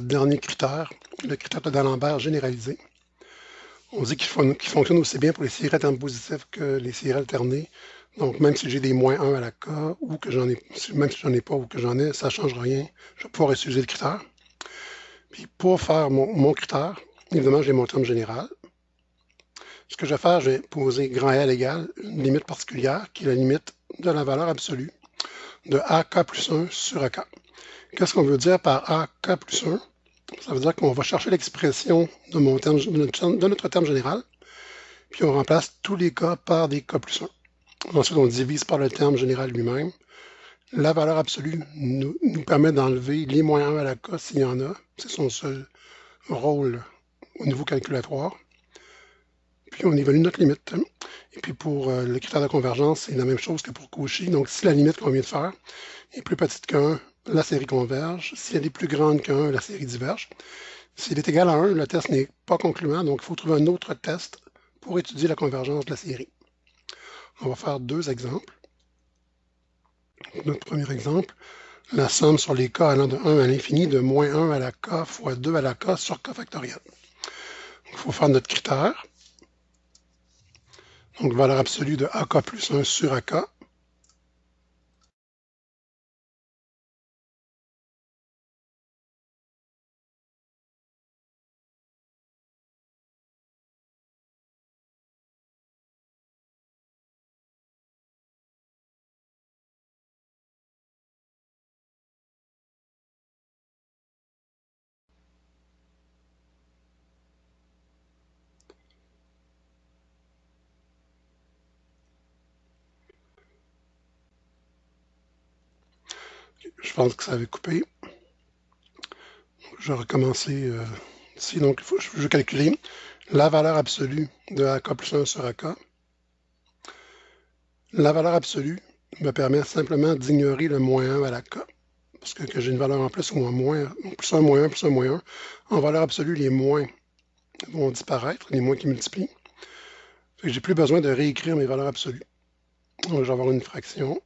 Dernier critère, le critère de D'Alembert généralisé. On dit qu'il fonctionne aussi bien pour les séries à termes positifs que les séries alternées. Donc, même si j'ai des -1 à la K, ou que j'en ai, même si j'en ai pas ou que j'en ai, ça ne change rien. Je vais pouvoir utiliser le critère. Puis, pour faire mon critère, évidemment, j'ai mon terme général. Ce que je vais faire, je vais poser grand L égale une limite particulière, qui est la limite de la valeur absolue de AK plus 1 sur AK. Qu'est-ce qu'on veut dire par AK plus 1? Ça veut dire qu'on va chercher l'expression de notre terme général, puis on remplace tous les cas par des K plus 1. Ensuite, on divise par le terme général lui-même. La valeur absolue nous permet d'enlever les -1 à la K s'il y en a. C'est son seul rôle au niveau calculatoire. Puis on évalue notre limite. Et puis pour le critère de convergence, c'est la même chose que pour Cauchy. Donc si la limite qu'on vient de faire est plus petite que 1, la série converge. Si elle est plus grande que 1, la série diverge. S'il est égal à 1, le test n'est pas concluant, donc il faut trouver un autre test pour étudier la convergence de la série. On va faire deux exemples. Notre premier exemple, la somme sur les k allant de 1 à l'infini de -1 à la k fois 2 à la k sur k factoriel. Il faut faire notre critère. Donc, valeur absolue de AK plus 1 sur AK. Je pense que ça avait coupé. Je vais recommencer ici. Donc, je vais calculer la valeur absolue de AK plus 1 sur AK. La valeur absolue me permet simplement d'ignorer le -1 à la K. Parce que j'ai une valeur en plus ou en moins, plus 1, -1, plus 1, -1. En valeur absolue, les moins vont disparaître, les moins qui multiplient. J'ai plus besoin de réécrire mes valeurs absolues. Donc, je vais avoir une fraction.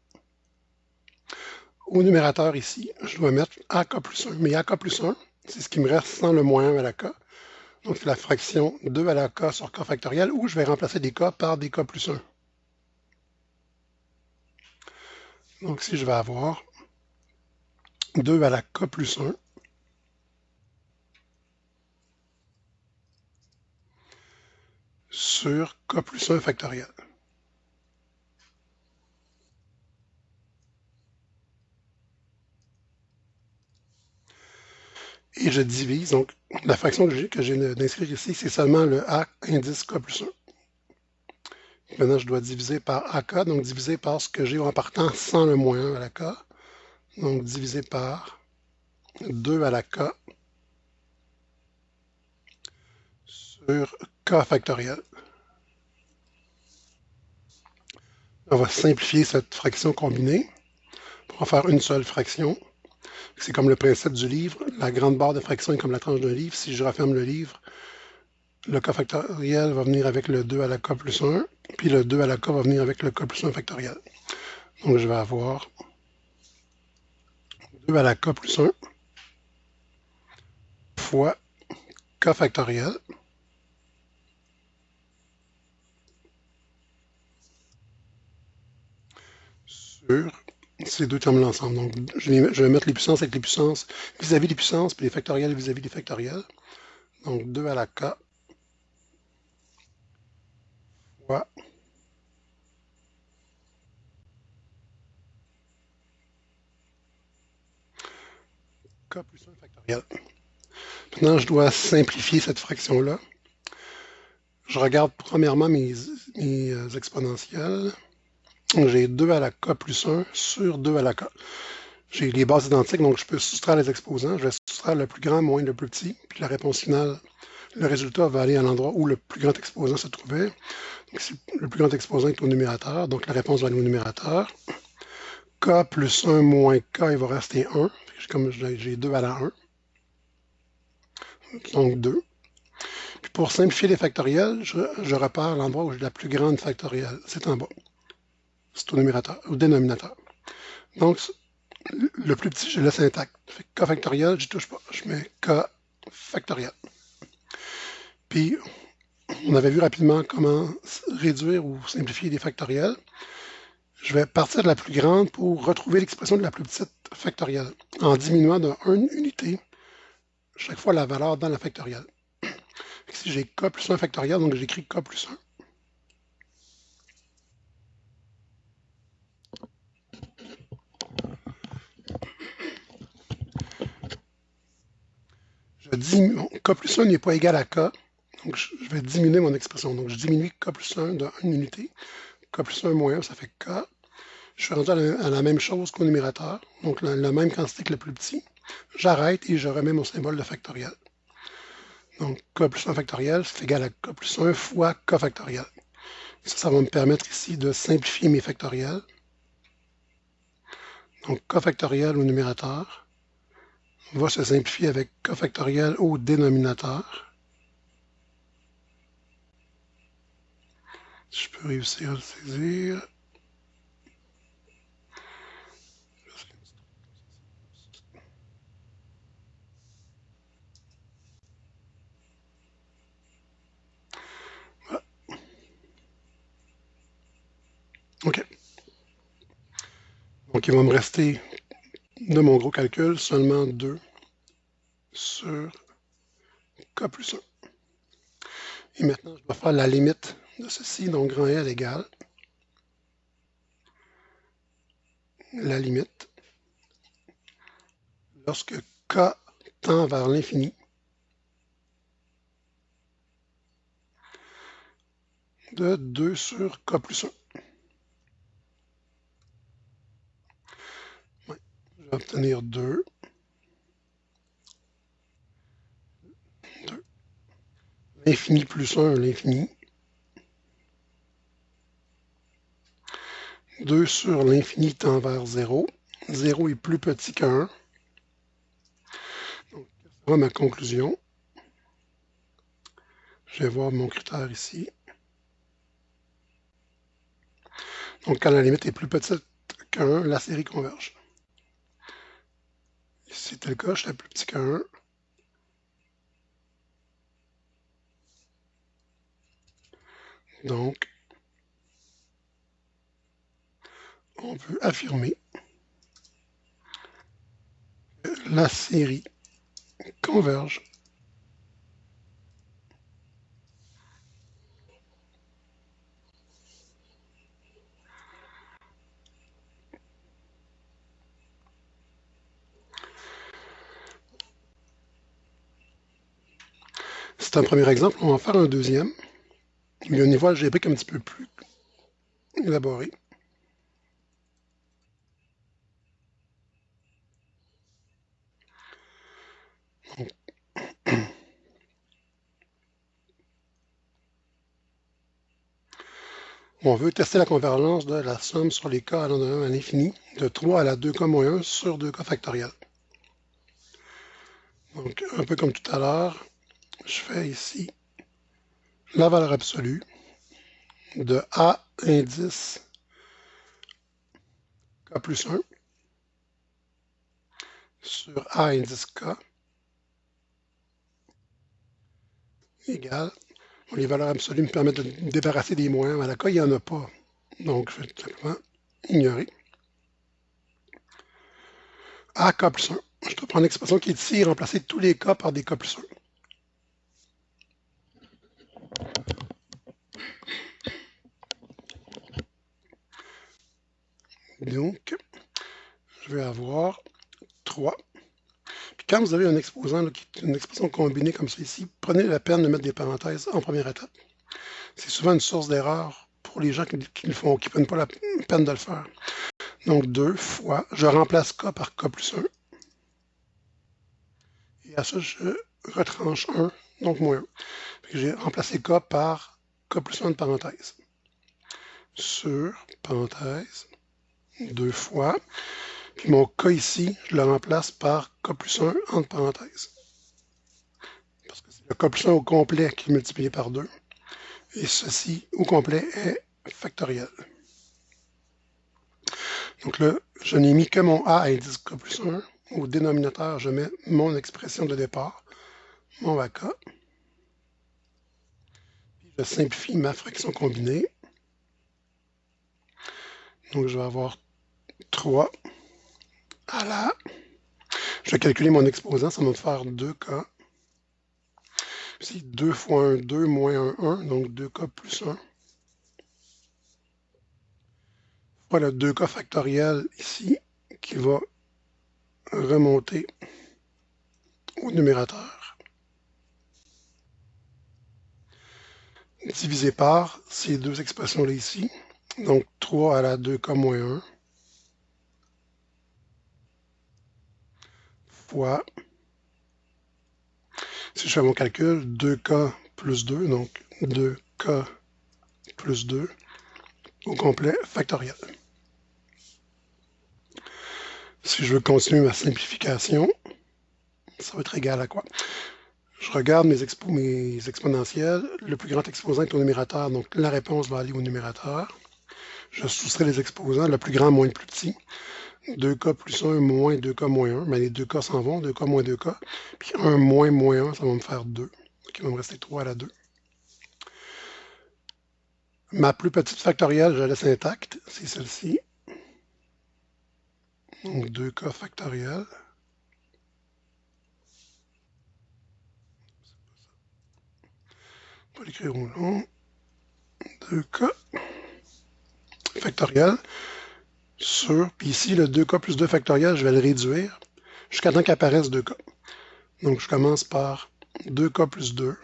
Au numérateur ici, je dois mettre AK plus 1. Mais AK plus 1, c'est ce qui me reste sans le -1 à la K. Donc, c'est la fraction 2 à la K sur K factoriel, où je vais remplacer des K par des K plus 1. Donc, ici, je vais avoir 2 à la K plus 1 sur K plus 1 factoriel. Et je divise, donc la fraction que j'ai d'inscrire ici, c'est seulement le A indice K plus 1. Maintenant, je dois diviser par AK, donc diviser par ce que j'ai en partant sans le -1 à la K. Donc, diviser par 2 à la K sur K factoriel. On va simplifier cette fraction combinée pour en faire une seule fraction. C'est comme le principe du livre. La grande barre de fraction est comme la tranche d'un livre. Si je referme le livre, le K factoriel va venir avec le 2 à la K plus 1, puis le 2 à la K va venir avec le K plus 1 factoriel. Donc, je vais avoir 2 à la K plus 1 fois K factoriel sur ces deux termes-là ensemble. Donc, je vais mettre les puissances avec les puissances vis-à-vis des puissances, puis les factoriels vis-à-vis des factoriels. Donc, 2 à la K fois K plus 1 factoriel. Maintenant, je dois simplifier cette fraction-là. Je regarde premièrement mes exponentielles. J'ai 2 à la K plus 1 sur 2 à la K. J'ai les bases identiques, donc je peux soustraire les exposants. Je vais soustraire le plus grand moins le plus petit, puis la réponse finale, le résultat va aller à l'endroit où le plus grand exposant se trouvait. Donc, si le plus grand exposant est au numérateur, donc la réponse va aller au numérateur. K plus 1 moins K, il va rester 1. Comme j'ai 2 à la 1. Donc 2. Puis pour simplifier les factoriels, je repère l'endroit où j'ai la plus grande factorielle. C'est en bas. C'est au numérateur, au dénominateur. Donc, le plus petit, je le laisse intact. Fait que K factoriel, j'y touche pas. Je mets K factoriel. Puis, on avait vu rapidement comment réduire ou simplifier des factoriels. Je vais partir de la plus grande pour retrouver l'expression de la plus petite factorielle en diminuant de 1 unité chaque fois la valeur dans la factorielle. Ici, j'ai K plus 1 factoriel, donc j'écris K plus 1. K plus 1 n'est pas égal à K, donc je vais diminuer mon expression. Donc je diminue K plus 1 de 1 unité. K plus 1 moins 1, ça fait K. Je suis rendu à la même chose qu'au numérateur, donc la même quantité que le plus petit. J'arrête et je remets mon symbole de factoriel. Donc K plus 1 factoriel, c'est égal à K plus 1 fois K factoriel. Ça va me permettre ici de simplifier mes factoriels. Donc K factoriel au numérateur va se simplifier avec K factoriel au dénominateur. Si je peux réussir à le saisir. Voilà. OK. Donc il va me rester de mon gros calcul seulement 2 sur K plus 1. Et maintenant, je dois faire la limite de ceci, donc grand L égale la limite lorsque K tend vers l'infini de 2 sur K plus 1. Ouais, je vais obtenir 2. L'infini plus 1, l'infini. 2 sur l'infini tend vers 0. 0 est plus petit que 1. Donc, ça sera ma conclusion. Je vais voir mon critère ici. Donc, quand la limite est plus petite que 1, la série converge. Si c'était le cas, je suis plus petit que 1. Donc, on peut affirmer que la série converge c'est un premier exemple. On va en faire un deuxième. Il y a un niveau algébrique un petit peu plus élaboré. Donc, on veut tester la convergence de la somme sur les k allant de 1 à l'infini de 3 à la 2k moins 1 sur 2k factoriel. Donc, un peu comme tout à l'heure, je fais ici la valeur absolue de A indice K plus 1 sur A indice K égale, les valeurs absolues me permettent de me débarrasser des moins 1, à la K, il n'y en a pas. Donc, je vais tout simplement ignorer. A K plus 1. Je dois prendre l'expression qui est ici et remplacer tous les K par des K plus 1. Donc, je vais avoir 3. Puis quand vous avez un exposant là, qui est une expression combinée comme ça ici, prenez la peine de mettre des parenthèses en première étape. C'est souvent une source d'erreur pour les gens qui ne prennent pas la peine de le faire. Donc 2 fois, je remplace K par K plus 1. Et à ça, je retranche 1, donc moins 1. J'ai remplacé K par K plus 1 de parenthèse. Sur, parenthèse, 2 fois. Puis mon K ici, je le remplace par K plus 1 entre parenthèses. Parce que c'est le K plus 1 au complet qui est multiplié par 2. Et ceci au complet est factoriel. Donc là, je n'ai mis que mon A indice K plus 1. Au dénominateur, je mets mon expression de départ, mon AK. Puis je simplifie ma fraction combinée. Donc je vais avoir 3 à la... Je vais calculer mon exposant, ça va me faire 2K. Ici, 2 fois 1, 2, moins 1, 1, donc 2K plus 1. Voilà, 2K factoriel ici, qui va remonter au numérateur. Divisé par ces deux expressions-là ici. Donc 3 à la 2K moins 1 fois, si je fais mon calcul, 2K plus 2, donc 2K plus 2 au complet factoriel. Si je veux continuer ma simplification, ça va être égal à quoi? Je regarde mes exponentielles. Le plus grand exposant est au numérateur, donc la réponse va aller au numérateur. Je soustrais les exposants, le plus grand moins le plus petit. 2K plus 1 moins 2K moins 1. Mais les 2K s'en vont, 2K moins 2K. Puis 1 moins moins 1, ça va me faire 2. Donc il va me rester 3 à la 2. Ma plus petite factorielle, je la laisse intacte. C'est celle-ci. Donc 2K factoriel. On va l'écrire au long. 2K factoriel sur, puis ici, le 2K plus 2 factoriel, je vais le réduire jusqu'à temps qu'apparaisse 2K. Donc, je commence par 2K plus 2.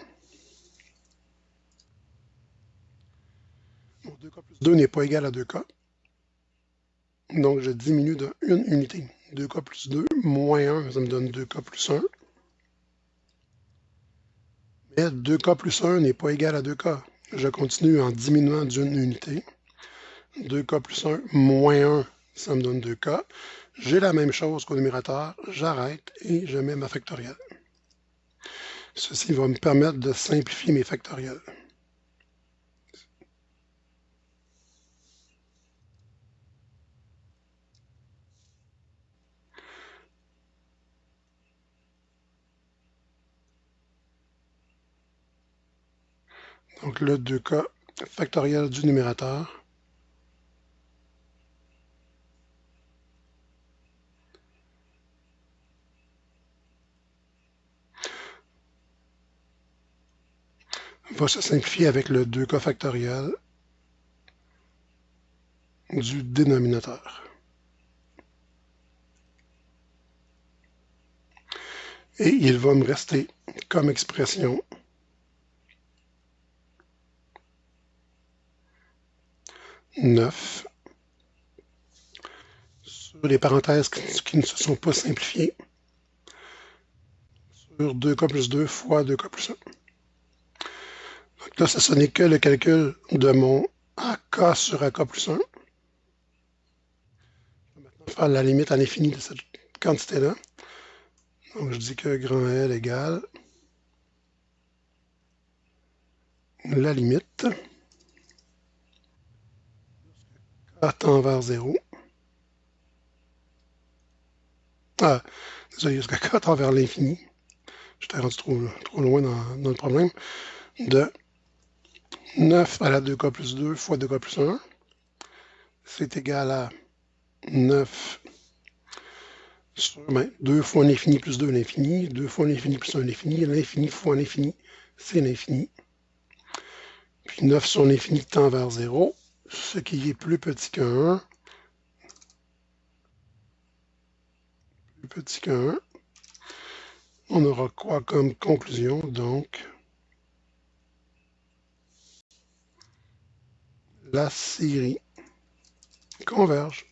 Donc, 2K plus 2 n'est pas égal à 2K. Donc, je diminue de 1 unité. 2K plus 2 moins 1, ça me donne 2K plus 1. Mais 2K plus 1 n'est pas égal à 2K. Je continue en diminuant d'une unité. 2K plus 1 moins 1, ça me donne 2K. J'ai la même chose qu'au numérateur. J'arrête et je mets ma factorielle. Ceci va me permettre de simplifier mes factoriels. Donc le 2K factoriel du numérateur va se simplifier avec le 2K factoriel du dénominateur. Et il va me rester comme expression 9 sur les parenthèses qui ne se sont pas simplifiées sur 2K plus 2 fois 2K plus 1. Donc là, ce n'est que le calcul de mon AK sur AK plus 1. Je vais maintenant faire la limite à l'infini de cette quantité-là. Donc je dis que grand L égale la limite K tend vers 0. Ah, désolé, jusqu'à K tend vers l'infini. J'étais rendu trop loin dans le problème. De 9 à la 2K plus 2 fois 2K plus 1. C'est égal à 9 sur 2 fois l'infini plus 2 l'infini, 2 fois l'infini plus 1 l'infini, l'infini fois l'infini, c'est l'infini. Puis 9 sur l'infini tend vers 0, ce qui est plus petit que 1. Plus petit que 1. On aura quoi comme conclusion? Donc, la série converge.